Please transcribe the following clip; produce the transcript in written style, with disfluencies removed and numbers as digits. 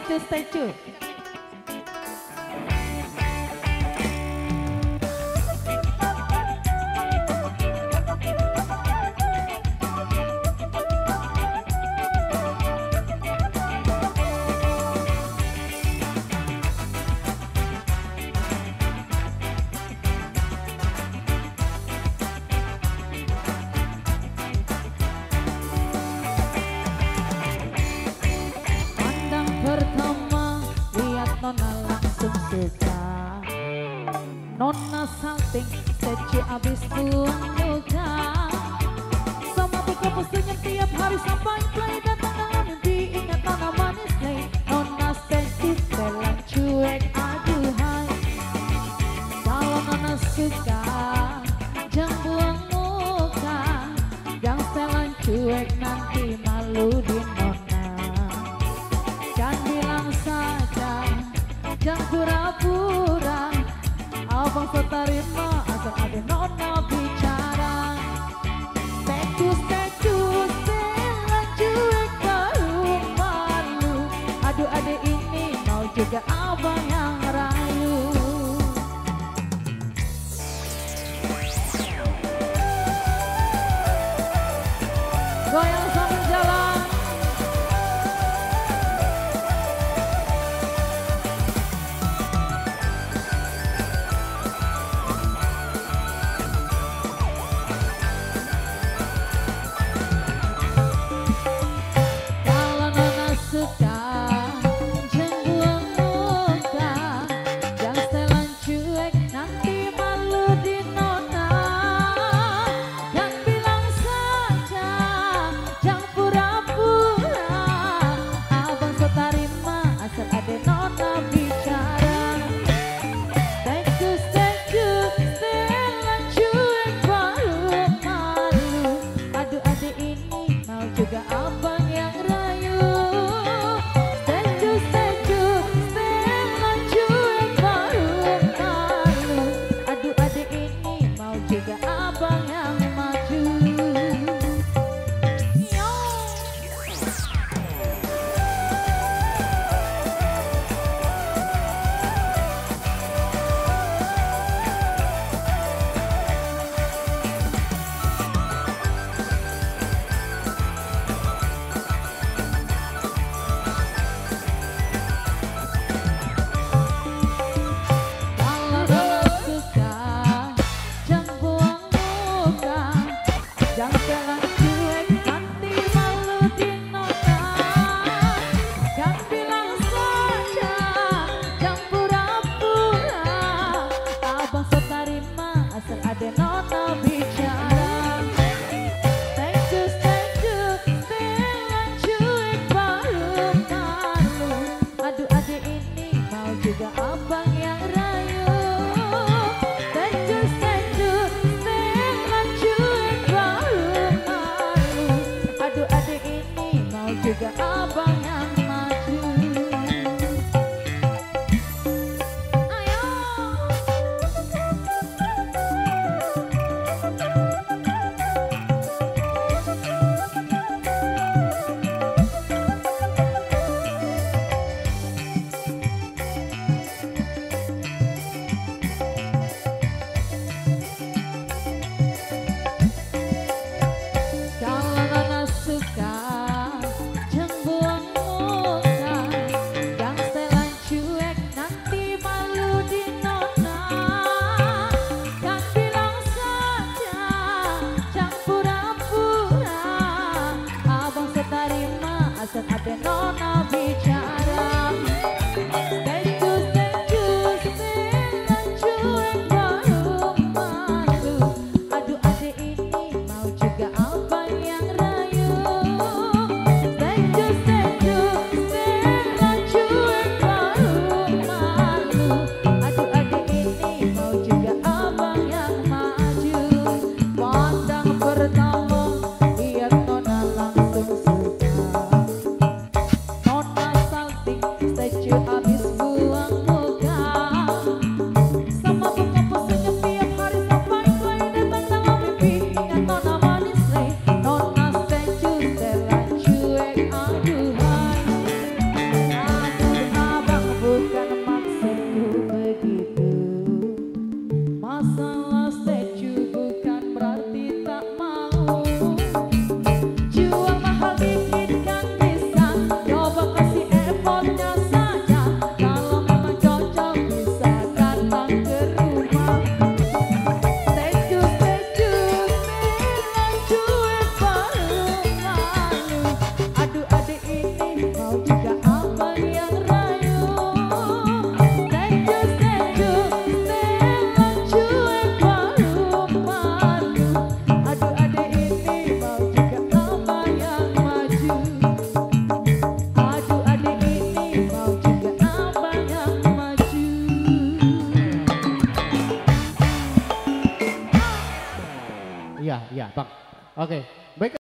statue. Nona langsung suka. Nona salting statue abis buang luka. Sama buka pesunya tiap hari sampai play. Datang dengan mimpi ingat Nona manis play. Nona statue telan cuek aduhai. Kalau Nona suka jangan buang muka. Jangan telan cuek nanti malu di Nona. Jangan bilang saja jangan pura-pura, abang seterima asal ada Nona bicara. Statue selang cuek baru malu. Aduh adek ini mau juga abang yang rayu. Goyang sambil jalan. Juga abang yang maju. Ayo Masalah statue bukan berarti tak mau. Jual mahal dikit kan bisa, coba kasih effortnya saja. Kalau memang cocok bisa datang ke rumah. Statue bilang cuek baru malu. Aduh adik ini mau juga abang yang rayu. Statue bilang cuek baru malu. Aduh adik ini mau juga abang yang maju. Aduh adik ini mau juga abang yang maju. Iya, iya, Bang. Oke, baik.